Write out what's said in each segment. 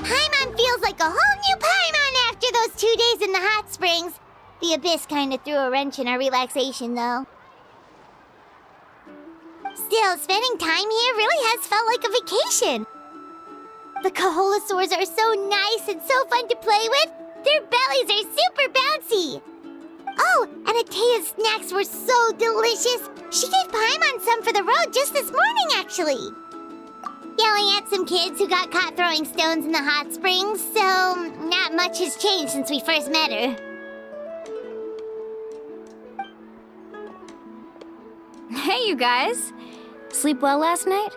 Paimon feels like a whole new Paimon after those 2 days in the hot springs. The Abyss kind of threw a wrench in our relaxation, though. Still, spending time here really has felt like a vacation. The Kaholosaurs are so nice and so fun to play with. Their bellies are super bouncy. Oh, and Atea's snacks were so delicious. She gave Paimon some for the road just this morning, actually. Yelling at some kids who got caught throwing stones in the hot springs, so not much has changed since we first met her. Hey, you guys. Sleep well last night?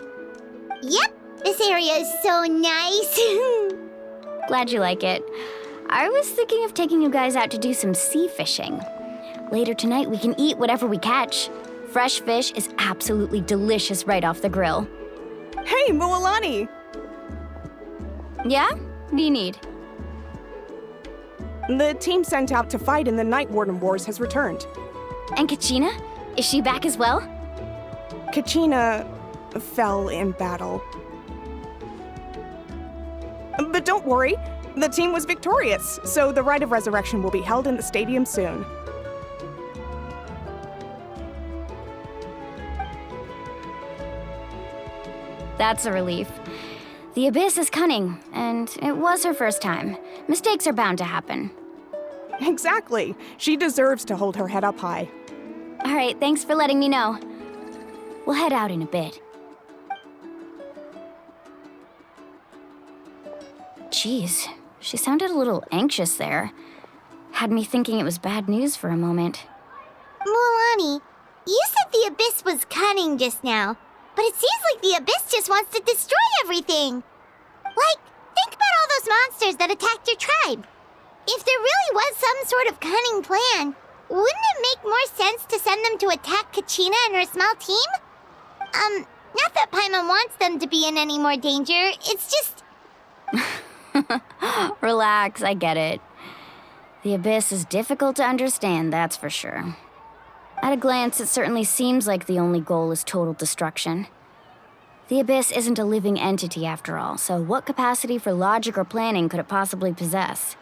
Yep, this area is so nice. Glad you like it. I was thinking of taking you guys out to do some sea fishing. Later tonight, we can eat whatever we catch. Fresh fish is absolutely delicious right off the grill. Hey, Mualani! Yeah? What do you need? The team sent out to fight in the Night Warden Wars has returned. And Kachina? Is she back as well? Kachina fell in battle. But don't worry, the team was victorious, so the Rite of Resurrection will be held in the stadium soon. That's a relief. The Abyss is cunning, and it was her first time. Mistakes are bound to happen. Exactly. She deserves to hold her head up high. All right, thanks for letting me know. We'll head out in a bit. Jeez, she sounded a little anxious there. Had me thinking it was bad news for a moment. Mualani, you said the Abyss was cunning just now, but it seems like the Abyss just wants to destroy everything. Like, think about all those monsters that attacked your tribe. If there really was some sort of cunning plan, wouldn't it make more sense to send them to attack Kachina and her small team? Not that Paimon wants them to be in any more danger, it's just... Relax, I get it. The Abyss is difficult to understand, that's for sure. At a glance, it certainly seems like the only goal is total destruction. The Abyss isn't a living entity after all, so what capacity for logic or planning could it possibly possess?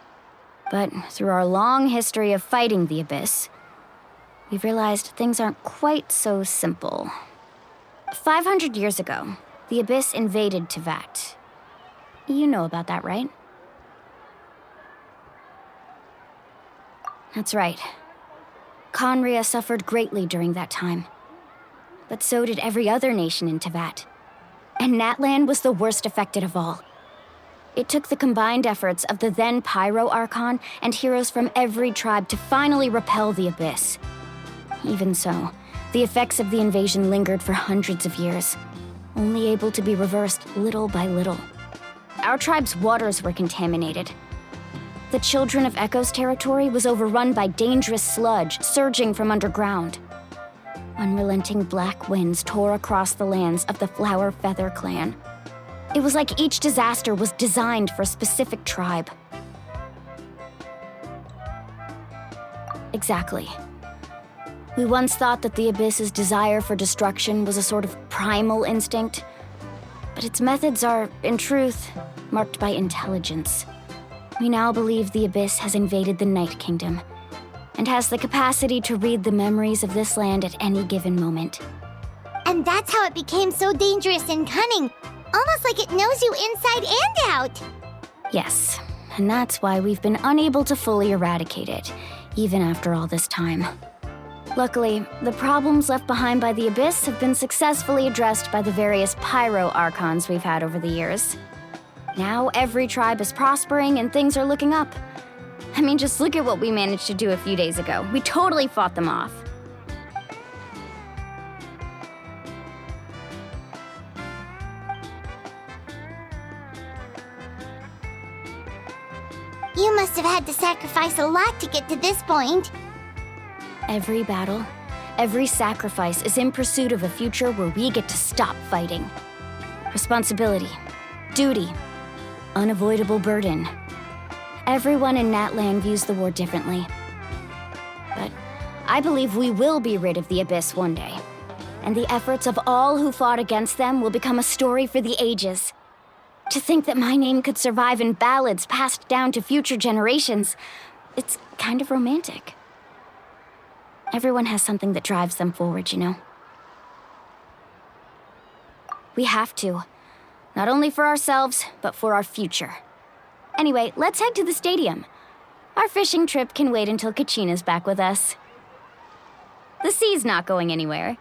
But through our long history of fighting the Abyss, we've realized things aren't quite so simple. 500 years ago, the Abyss invaded Teyvat. You know about that, right? That's right. Conria suffered greatly during that time. But so did every other nation in Teyvat. And Natlan was the worst affected of all. It took the combined efforts of the then Pyro Archon and heroes from every tribe to finally repel the Abyss. Even so, the effects of the invasion lingered for hundreds of years, only able to be reversed little by little. Our tribe's waters were contaminated. The Children of Echo's territory was overrun by dangerous sludge surging from underground. Unrelenting black winds tore across the lands of the Flower Feather clan. It was like each disaster was designed for a specific tribe. Exactly. We once thought that the Abyss's desire for destruction was a sort of primal instinct, but its methods are, in truth, marked by intelligence. We now believe the Abyss has invaded the Night Kingdom, and has the capacity to read the memories of this land at any given moment. And that's how it became so dangerous and cunning, almost like it knows you inside and out. Yes, and that's why we've been unable to fully eradicate it, even after all this time. Luckily, the problems left behind by the Abyss have been successfully addressed by the various Pyro Archons we've had over the years. Now every tribe is prospering and things are looking up. I mean, just look at what we managed to do a few days ago. We totally fought them off. You must have had to sacrifice a lot to get to this point. Every battle, every sacrifice is in pursuit of a future where we get to stop fighting. Responsibility, duty, unavoidable burden. Everyone in Natlan views the war differently. But I believe we will be rid of the Abyss one day, and the efforts of all who fought against them will become a story for the ages. To think that my name could survive in ballads passed down to future generations, it's kind of romantic. Everyone has something that drives them forward, you know? We have to. Not only for ourselves, but for our future. Anyway, let's head to the stadium. Our fishing trip can wait until Kachina's back with us. The sea's not going anywhere.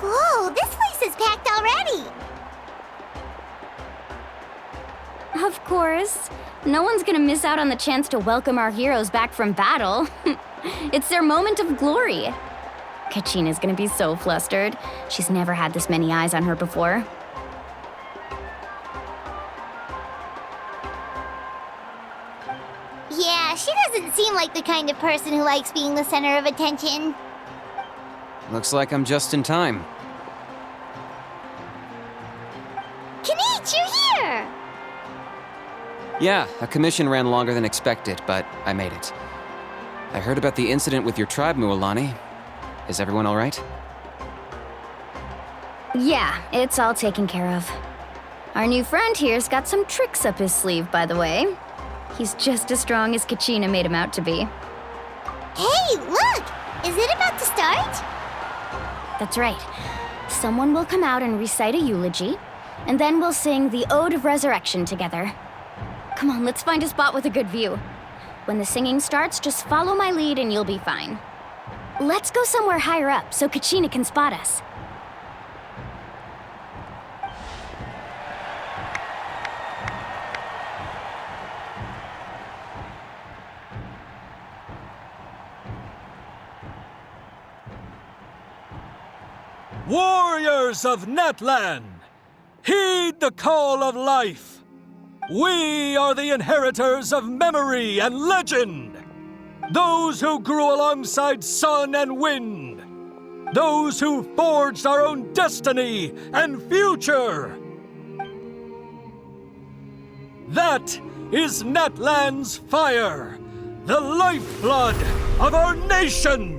Whoa, this place is packed already! Of course. No one's gonna miss out on the chance to welcome our heroes back from battle. It's their moment of glory. Kachina's gonna be so flustered. She's never had this many eyes on her before. Yeah, she doesn't seem like the kind of person who likes being the center of attention. Looks like I'm just in time. Kinich, you're here! Yeah, a commission ran longer than expected, but I made it. I heard about the incident with your tribe, Mualani. Is everyone all right? Yeah, it's all taken care of. Our new friend here's got some tricks up his sleeve, by the way. He's just as strong as Kachina made him out to be. Hey, look! Is it about to start? That's right. Someone will come out and recite a eulogy, and then we'll sing the Ode of Resurrection together. Come on, let's find a spot with a good view. When the singing starts, just follow my lead and you'll be fine. Let's go somewhere higher up so Kachina can spot us. Warriors of Natlan, heed the call of life. We are the inheritors of memory and legend. Those who grew alongside sun and wind. Those who forged our own destiny and future. That is Natlan's fire, the lifeblood of our nation.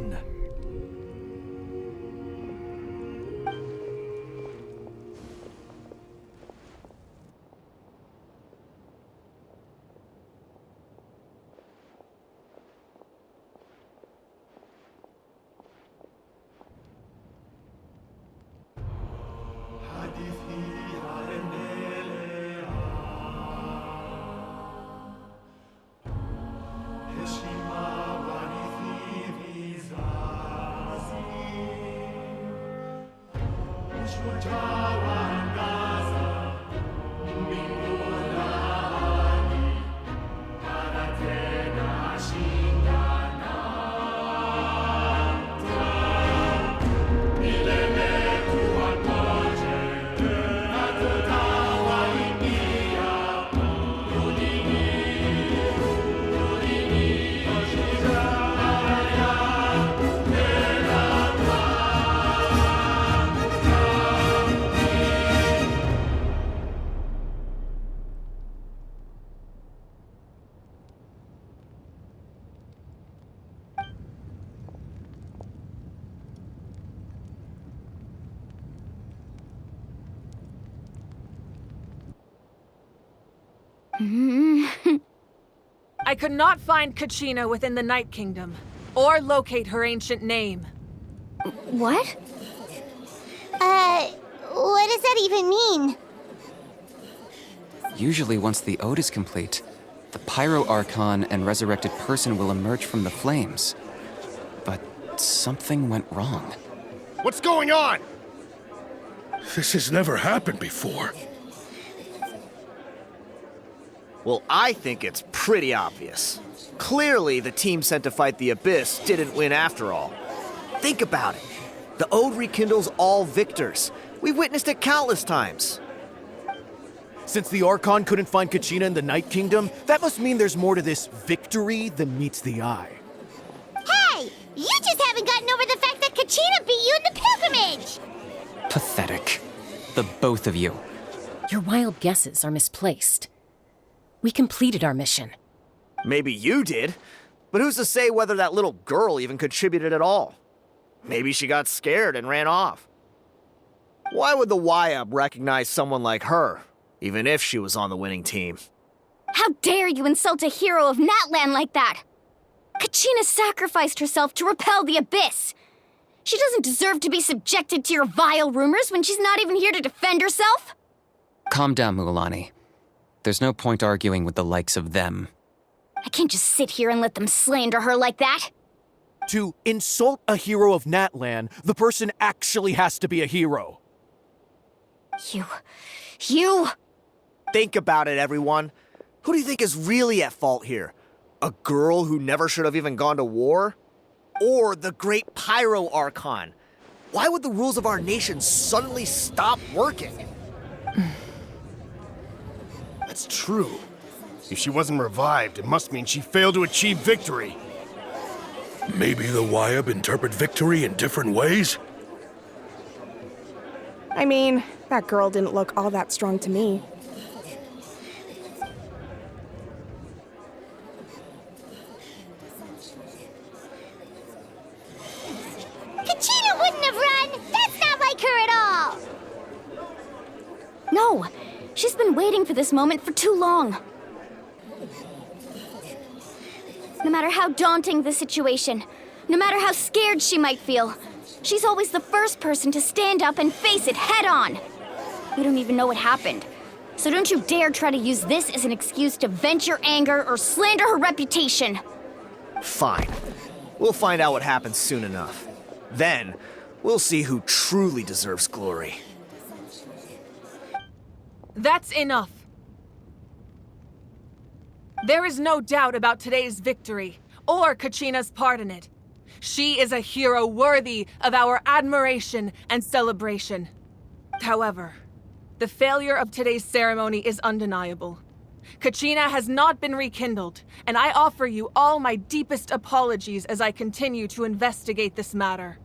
I could not find Kachina within the Night Kingdom, or locate her ancient name. What? What does that even mean? Usually once the ode is complete, the Pyro Archon and resurrected person will emerge from the flames. But something went wrong. What's going on? This has never happened before. Well, I think it's pretty obvious. Clearly, the team sent to fight the Abyss didn't win after all. Think about it. The Ode rekindles all victors. We've witnessed it countless times. Since the Archon couldn't find Kachina in the Night Kingdom, that must mean there's more to this victory than meets the eye. Hey! You just haven't gotten over the fact that Kachina beat you in the pilgrimage! Pathetic. The both of you. Your wild guesses are misplaced. We completed our mission. Maybe you did, but who's to say whether that little girl even contributed at all? Maybe she got scared and ran off. Why would the YUB recognize someone like her, even if she was on the winning team? How dare you insult a hero of Natlan like that? Kachina sacrificed herself to repel the Abyss. She doesn't deserve to be subjected to your vile rumors when she's not even here to defend herself. Calm down, Mualani. There's no point arguing with the likes of them. I can't just sit here and let them slander her like that. To insult a hero of Natlan, the person actually has to be a hero. You... Think about it, everyone. Who do you think is really at fault here? A girl who never should have even gone to war? Or the great Pyro Archon? Why would the rules of our nation suddenly stop working? That's true. If she wasn't revived, it must mean she failed to achieve victory. Maybe the YUB interpret victory in different ways? I mean, that girl didn't look all that strong to me. Kachina wouldn't have run! That's not like her at all! No, she's been waiting for this moment for too long. No matter how daunting the situation, no matter how scared she might feel, she's always the first person to stand up and face it head on. We don't even know what happened, so don't you dare try to use this as an excuse to vent your anger or slander her reputation. Fine. We'll find out what happens soon enough. Then, we'll see who truly deserves glory. That's enough. There is no doubt about today's victory, or Kachina's part in it. She is a hero worthy of our admiration and celebration. However, the failure of today's ceremony is undeniable. Kachina has not been rekindled, and I offer you all my deepest apologies as I continue to investigate this matter.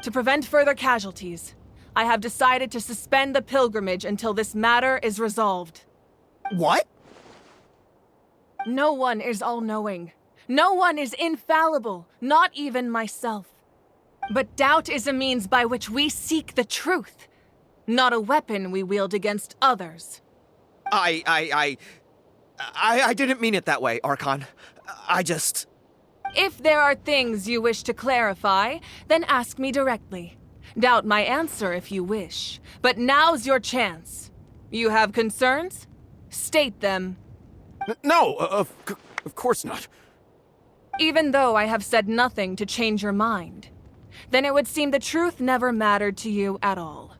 To prevent further casualties, I have decided to suspend the pilgrimage until this matter is resolved. What? No one is all-knowing. No one is infallible, not even myself. But doubt is a means by which we seek the truth, not a weapon we wield against others. I didn't mean it that way, Archon. I just... If there are things you wish to clarify, then ask me directly. Doubt my answer if you wish, but now's your chance. You have concerns? State them. No, of course not. Even though I have said nothing to change your mind, then it would seem the truth never mattered to you at all.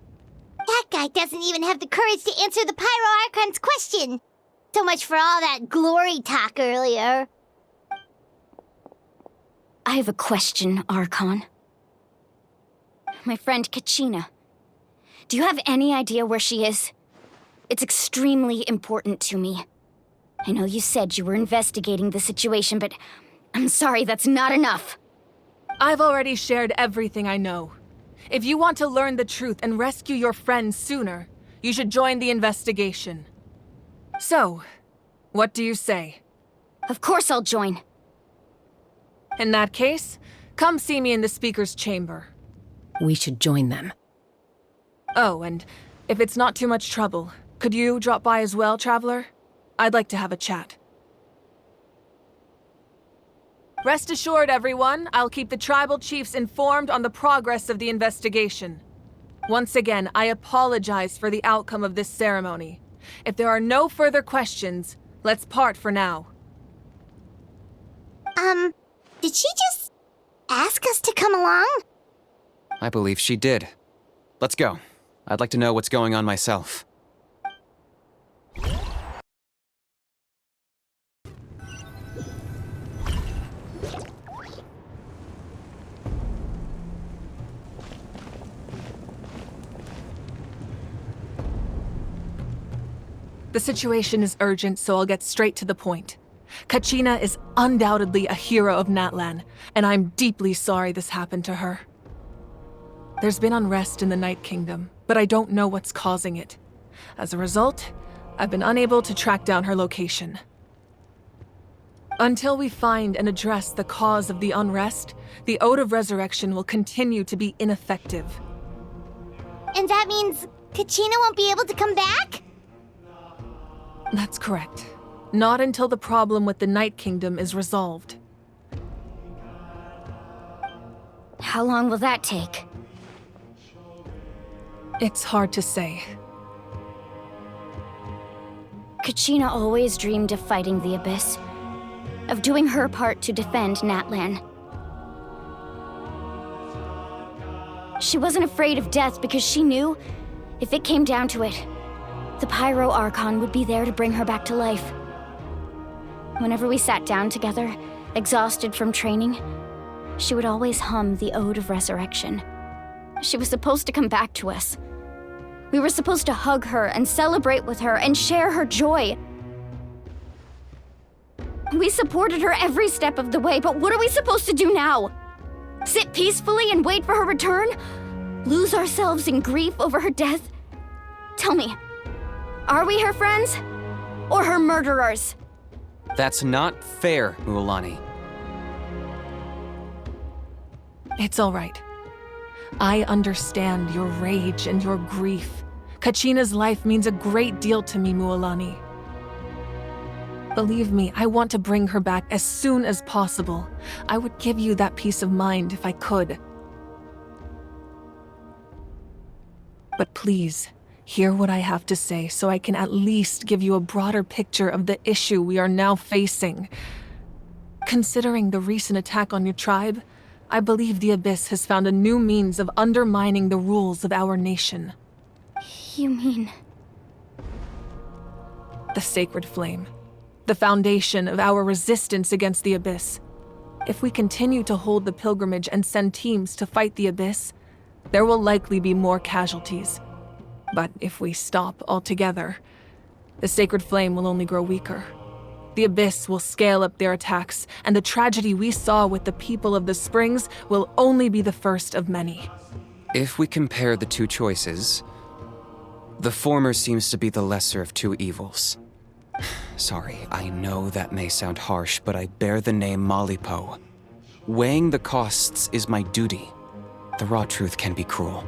That guy doesn't even have the courage to answer the Pyro Archon's question. So much for all that glory talk earlier. I have a question, Archon. My friend Kachina. Do you have any idea where she is? It's extremely important to me. I know you said you were investigating the situation, but I'm sorry, that's not enough. I've already shared everything I know. If you want to learn the truth and rescue your friend sooner, you should join the investigation. So, what do you say? Of course I'll join. In that case, come see me in the speaker's chamber. We should join them. Oh, and if it's not too much trouble, could you drop by as well, Traveler? I'd like to have a chat. Rest assured, everyone, I'll keep the tribal chiefs informed on the progress of the investigation. Once again, I apologize for the outcome of this ceremony. If there are no further questions, let's part for now. Did she just ask us to come along? I believe she did. Let's go. I'd like to know what's going on myself. The situation is urgent, so I'll get straight to the point. Kachina is undoubtedly a hero of Natlan, and I'm deeply sorry this happened to her. There's been unrest in the Night Kingdom, but I don't know what's causing it. As a result, I've been unable to track down her location. Until we find and address the cause of the unrest, the Ode of Resurrection will continue to be ineffective. And that means Kachina won't be able to come back? That's correct. Not until the problem with the Night Kingdom is resolved. How long will that take? It's hard to say. Kachina always dreamed of fighting the Abyss, of doing her part to defend Natlan. She wasn't afraid of death because she knew, if it came down to it, the Pyro Archon would be there to bring her back to life. Whenever we sat down together, exhausted from training, she would always hum the Ode of Resurrection. She was supposed to come back to us. We were supposed to hug her and celebrate with her and share her joy. We supported her every step of the way, but what are we supposed to do now? Sit peacefully and wait for her return? Lose ourselves in grief over her death? Tell me, are we her friends? Or her murderers? That's not fair, Mualani. It's all right. I understand your rage and your grief. Kachina's life means a great deal to me, Mualani. Believe me, I want to bring her back as soon as possible. I would give you that peace of mind if I could. But please, hear what I have to say so I can at least give you a broader picture of the issue we are now facing. Considering the recent attack on your tribe, I believe the Abyss has found a new means of undermining the rules of our nation. You mean... The Sacred Flame. The foundation of our resistance against the Abyss. If we continue to hold the pilgrimage and send teams to fight the Abyss, there will likely be more casualties. But if we stop altogether, the Sacred Flame will only grow weaker. The Abyss will scale up their attacks, and the tragedy we saw with the people of the Springs will only be the first of many. If we compare the two choices, the former seems to be the lesser of two evils. Sorry, I know that may sound harsh, but I bear the name Malipo. Weighing the costs is my duty. The raw truth can be cruel.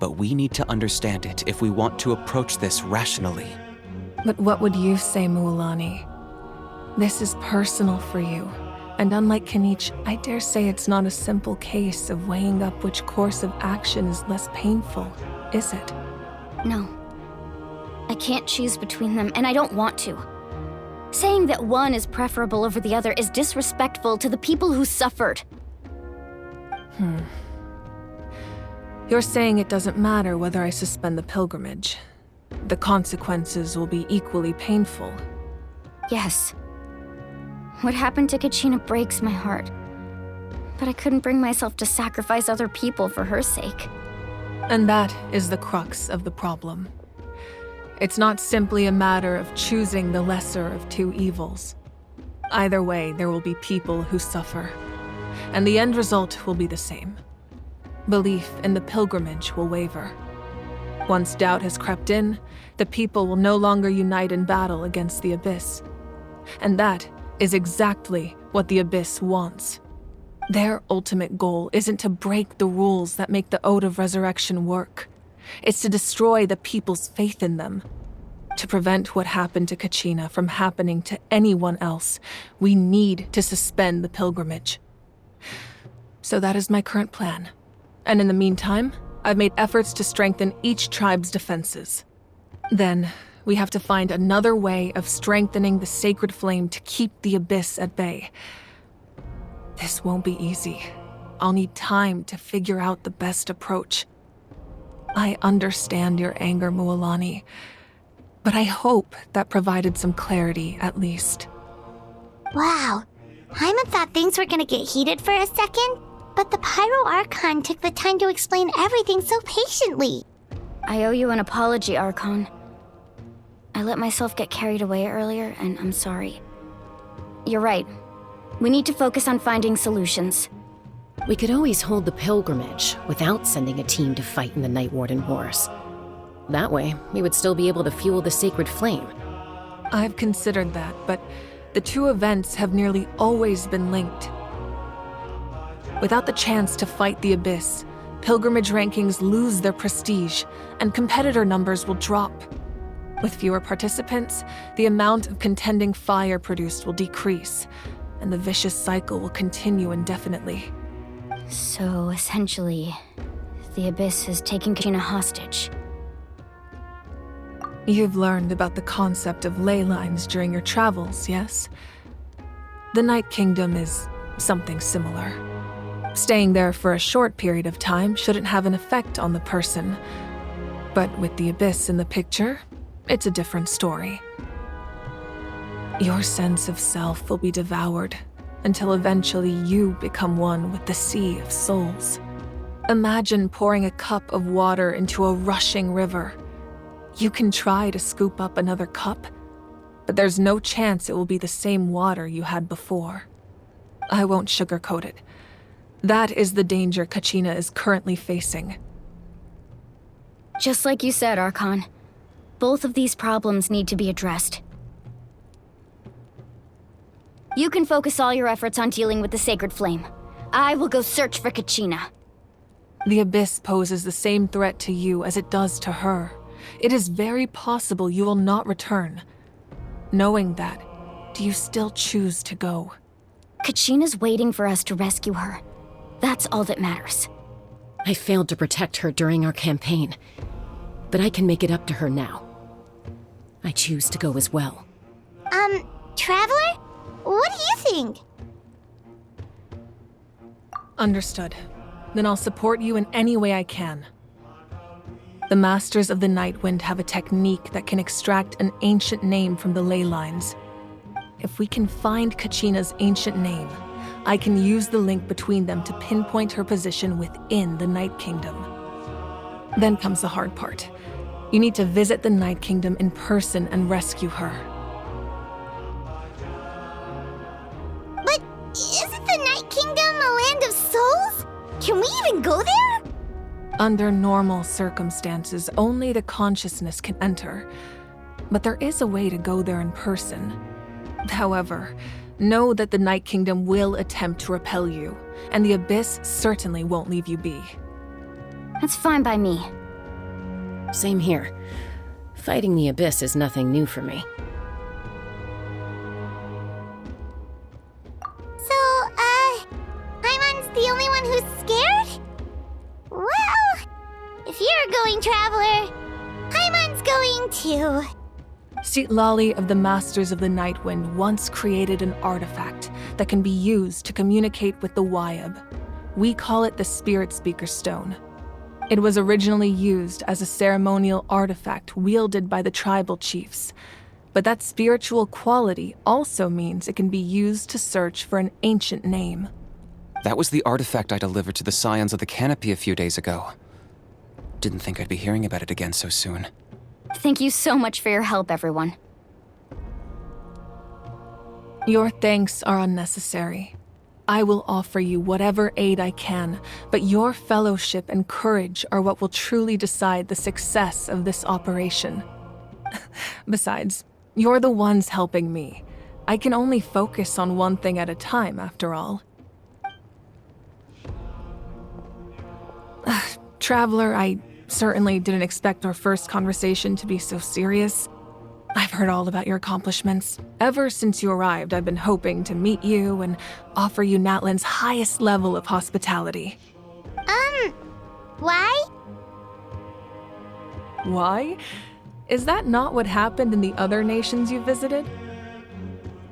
But we need to understand it if we want to approach this rationally. But what would you say, Mualani? This is personal for you, and unlike Kanich, I dare say it's not a simple case of weighing up which course of action is less painful, is it? No. I can't choose between them, and I don't want to. Saying that one is preferable over the other is disrespectful to the people who suffered. You're saying it doesn't matter whether I suspend the pilgrimage. The consequences will be equally painful. Yes. What happened to Kachina breaks my heart. But I couldn't bring myself to sacrifice other people for her sake. And that is the crux of the problem. It's not simply a matter of choosing the lesser of two evils. Either way, there will be people who suffer. And the end result will be the same. Belief in the pilgrimage will waver. Once doubt has crept in, the people will no longer unite in battle against the Abyss. And that is exactly what the Abyss wants. Their ultimate goal isn't to break the rules that make the Ode of Resurrection work. It's to destroy the people's faith in them. To prevent what happened to Kachina from happening to anyone else, we need to suspend the pilgrimage. So that is my current plan. And in the meantime, I've made efforts to strengthen each tribe's defenses. Then, we have to find another way of strengthening the Sacred Flame to keep the Abyss at bay. This won't be easy. I'll need time to figure out the best approach. I understand your anger, Mualani, but I hope that provided some clarity at least. Wow. Hyman thought things were gonna get heated for a second, but the Pyro Archon took the time to explain everything so patiently. I owe you an apology, Archon. I let myself get carried away earlier, and I'm sorry. You're right. We need to focus on finding solutions. We could always hold the pilgrimage without sending a team to fight in the Night Warden Wars. That way, we would still be able to fuel the sacred flame. I've considered that, but the two events have nearly always been linked. Without the chance to fight the Abyss, pilgrimage rankings lose their prestige, and competitor numbers will drop. With fewer participants, the amount of contending fire produced will decrease, and the vicious cycle will continue indefinitely. So, essentially, the Abyss is taking Kachina hostage. You've learned about the concept of ley lines during your travels, yes? The Night Kingdom is something similar. Staying there for a short period of time shouldn't have an effect on the person. But with the Abyss in the picture, it's a different story. Your sense of self will be devoured until eventually you become one with the Sea of Souls. Imagine pouring a cup of water into a rushing river. You can try to scoop up another cup, but there's no chance it will be the same water you had before. I won't sugarcoat it. That is the danger Kachina is currently facing. Just like you said, Archon. Both of these problems need to be addressed. You can focus all your efforts on dealing with the Sacred Flame. I will go search for Kachina. The Abyss poses the same threat to you as it does to her. It is very possible you will not return. Knowing that, do you still choose to go? Kachina's waiting for us to rescue her. That's all that matters. I failed to protect her during our campaign, but I can make it up to her now. I choose to go as well. Traveler? What do you think? Understood. Then I'll support you in any way I can. The Masters of the Nightwind have a technique that can extract an ancient name from the ley lines. If we can find Kachina's ancient name, I can use the link between them to pinpoint her position within the Night Kingdom. Then comes the hard part. You need to visit the Night Kingdom in person and rescue her. But isn't the Night Kingdom a land of souls? Can we even go there? Under normal circumstances, only the consciousness can enter. But there is a way to go there in person. However, know that the Night Kingdom will attempt to repel you, and the Abyss certainly won't leave you be. That's fine by me. Same here. Fighting the Abyss is nothing new for me. So, Paimon's the only one who's scared? Well, if you're going, Traveler, Paimon's going too. Citlali of the Masters of the Nightwind once created an artifact that can be used to communicate with the Wyab. We call it the Spirit Speaker Stone. It was originally used as a ceremonial artifact wielded by the tribal chiefs, but that spiritual quality also means it can be used to search for an ancient name. That was the artifact I delivered to the Scions of the Canopy a few days ago. Didn't think I'd be hearing about it again so soon. Thank you so much for your help, everyone. Your thanks are unnecessary. I will offer you whatever aid I can, but your fellowship and courage are what will truly decide the success of this operation. Besides, you're the ones helping me. I can only focus on one thing at a time, after all. Traveler, I certainly didn't expect our first conversation to be so serious. I've heard all about your accomplishments. Ever since you arrived, I've been hoping to meet you and offer you Natlan's highest level of hospitality. Why? Why? Is that not what happened in the other nations you visited?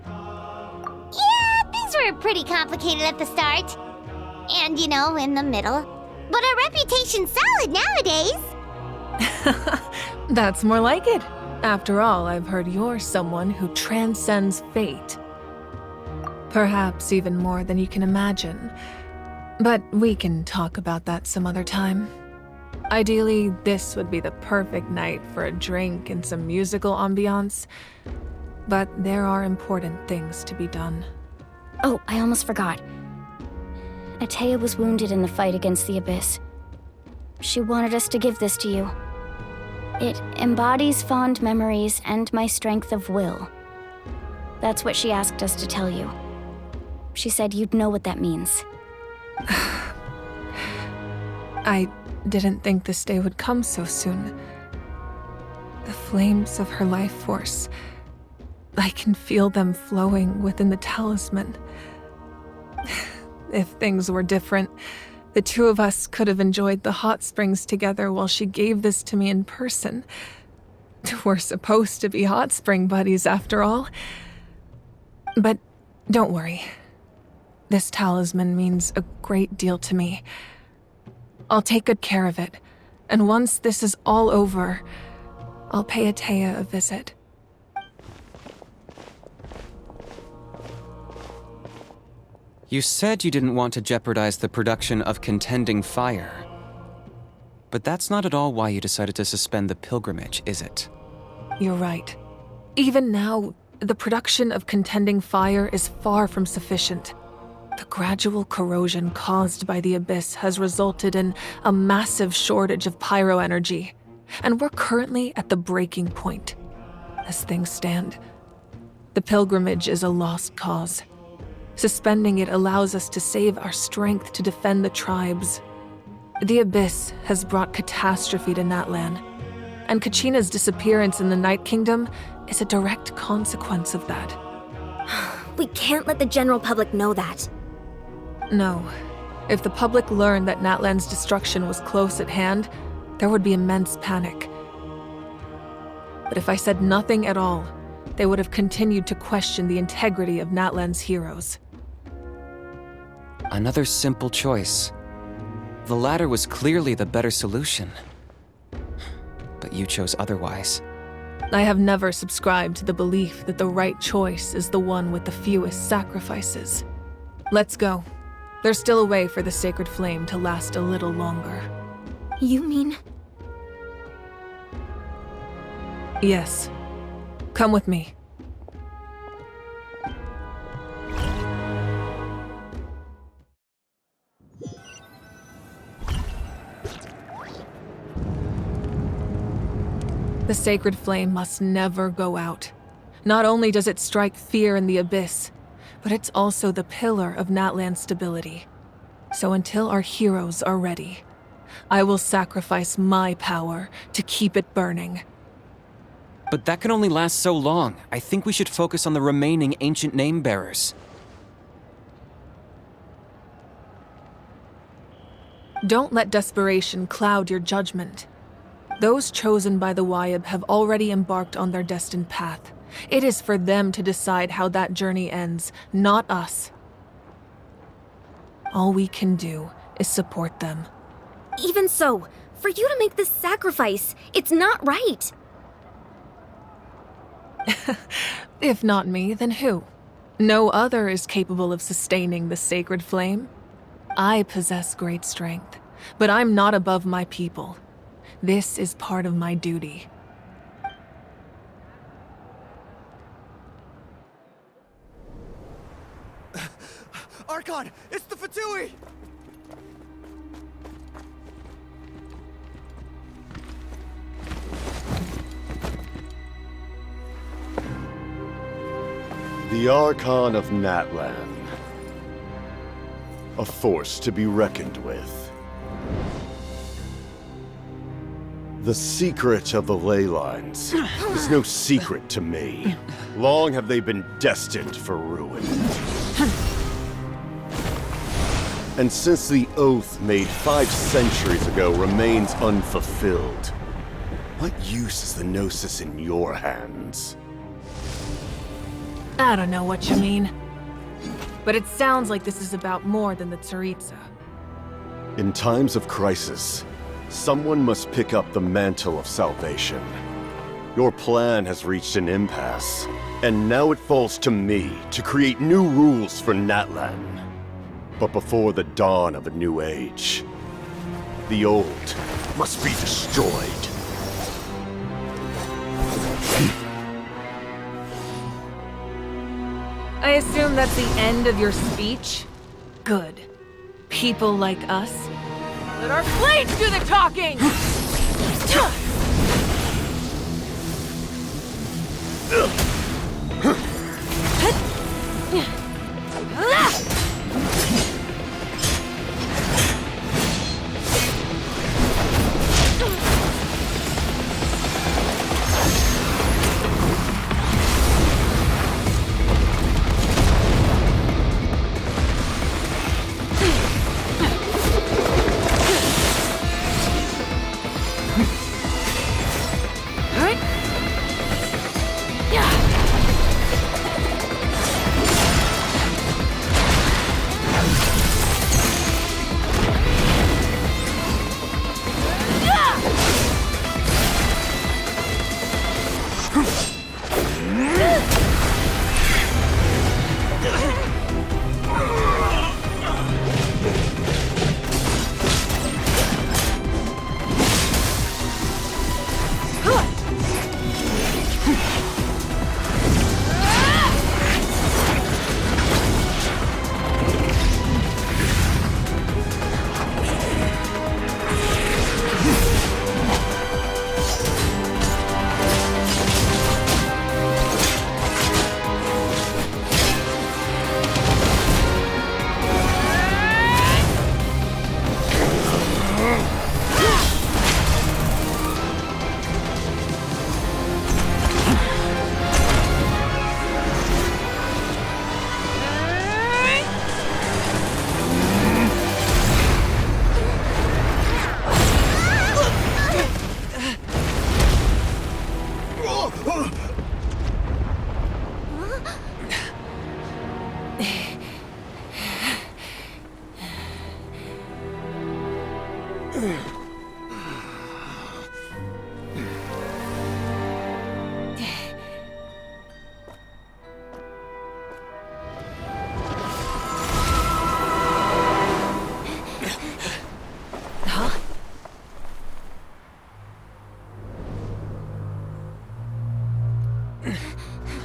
Yeah, things were pretty complicated at the start. And, in the middle. But our reputation's solid nowadays. That's more like it. After all, I've heard you're someone who transcends fate. Perhaps even more than you can imagine. But we can talk about that some other time. Ideally, this would be the perfect night for a drink and some musical ambiance. But there are important things to be done. Oh, I almost forgot. Atea was wounded in the fight against the Abyss. She wanted us to give this to you. It embodies fond memories and my strength of will. That's what she asked us to tell you. She said you'd know what that means. I didn't think this day would come so soon. The flames of her life force. I can feel them flowing within the talisman. If things were different, the two of us could have enjoyed the hot springs together while she gave this to me in person. We're supposed to be hot spring buddies after all. But don't worry. This talisman means a great deal to me. I'll take good care of it, and once this is all over, I'll pay Atea a visit. You said you didn't want to jeopardize the production of Contending Fire. But that's not at all why you decided to suspend the pilgrimage, is it? You're right. Even now, the production of Contending Fire is far from sufficient. The gradual corrosion caused by the Abyss has resulted in a massive shortage of pyro energy, and we're currently at the breaking point. As things stand, the pilgrimage is a lost cause. Suspending it allows us to save our strength to defend the tribes. The Abyss has brought catastrophe to Natlan, and Kachina's disappearance in the Night Kingdom is a direct consequence of that. We can't let the general public know that. No. If the public learned that Natlan's destruction was close at hand, there would be immense panic. But if I said nothing at all, they would have continued to question the integrity of Natlan's heroes. Another simple choice. The latter was clearly the better solution. But you chose otherwise. I have never subscribed to the belief that the right choice is the one with the fewest sacrifices. Let's go. There's still a way for the sacred flame to last a little longer. You mean? Yes. Come with me. The sacred flame must never go out. Not only does it strike fear in the Abyss, but it's also the pillar of Natlan's stability. So until our heroes are ready, I will sacrifice my power to keep it burning. But that can only last so long. I think we should focus on the remaining ancient name-bearers. Don't let desperation cloud your judgment. Those chosen by the Wyeb have already embarked on their destined path. It is for them to decide how that journey ends, not us. All we can do is support them. Even so, for you to make this sacrifice, it's not right. If not me, then who? No other is capable of sustaining the sacred flame. I possess great strength, but I'm not above my people. This is part of my duty. Archon, it's the Fatui! The Archon of Natlan. A force to be reckoned with. The secret of the ley lines is no secret to me. Long have they been destined for ruin. And since the oath made 5 centuries ago remains unfulfilled, what use is the Gnosis in your hands? I don't know what you mean. But it sounds like this is about more than the Tsaritsa. In times of crisis, someone must pick up the mantle of salvation. Your plan has reached an impasse, and now it falls to me to create new rules for Natlan. But before the dawn of a new age, The old must be destroyed. I assume that's the end of your speech? Good. People like us? Let our blades do the talking!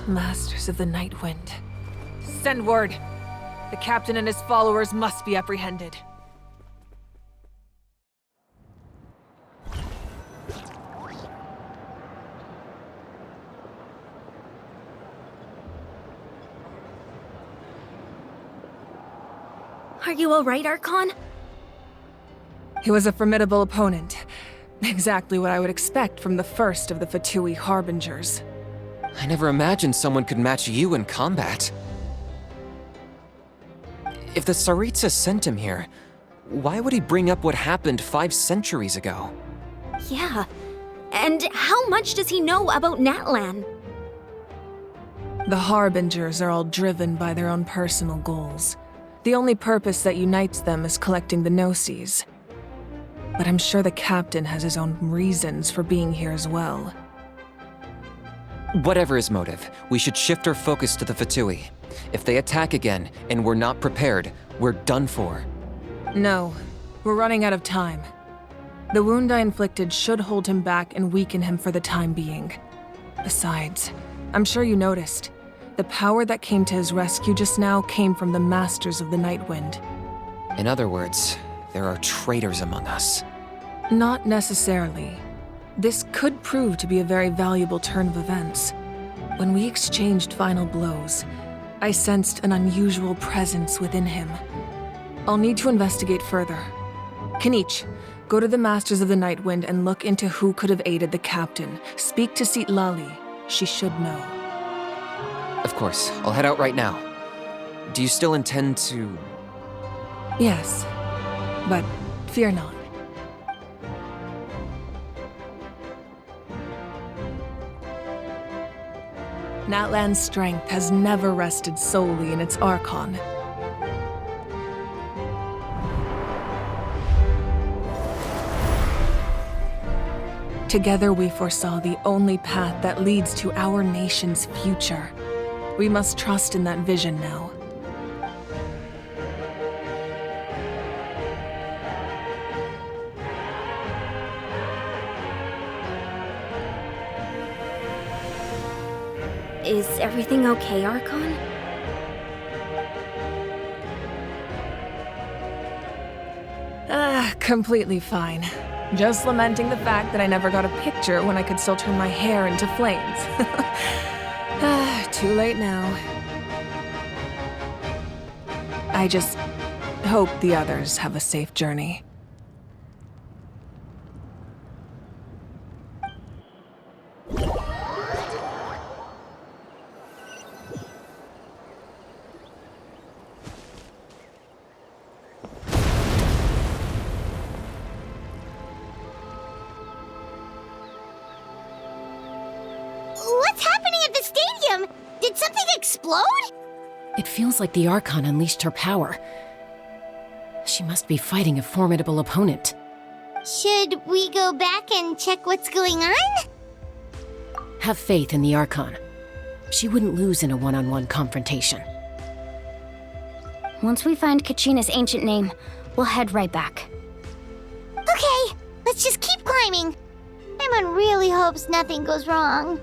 Masters of the Night Wind. Send word. The captain and his followers must be apprehended. Are you alright, Archon? He was a formidable opponent. Exactly what I would expect from the first of the Fatui Harbingers. I never imagined someone could match you in combat. If the Tsaritsa sent him here, why would he bring up what happened 5 centuries ago? Yeah. And how much does he know about Natlan? The Harbingers are all driven by their own personal goals. The only purpose that unites them is collecting the Gnosis. But I'm sure the captain has his own reasons for being here as well. Whatever his motive, we should shift our focus to the Fatui. If they attack again, and we're not prepared, we're done for. No, we're running out of time. The wound I inflicted should hold him back and weaken him for the time being. Besides, I'm sure you noticed, the power that came to his rescue just now came from the Masters of the Night Wind. In other words, there are traitors among us. Not necessarily. This could prove to be a very valuable turn of events. When we exchanged final blows, I sensed an unusual presence within him. I'll need to investigate further. Kenichi, go to the Masters of the Night Wind and look into who could have aided the captain. Speak to Citlali. She should know. Of course, I'll head out right now. Do you still intend to... Yes, but fear not. Natlan's strength has never rested solely in its Archon. Together we foresaw the only path that leads to our nation's future. We must trust in that vision now. Is everything okay, Archon? Completely fine. Just lamenting the fact that I never got a picture when I could still turn my hair into flames. Too late now. I just hope the others have a safe journey. What's happening at the stadium? Did something explode? It feels like the Archon unleashed her power. She must be fighting a formidable opponent. Should we go back and check what's going on? Have faith in the Archon. She wouldn't lose in a one-on-one confrontation. Once we find Kachina's ancient name, we'll head right back. Okay, let's just keep climbing. Emon really hopes nothing goes wrong.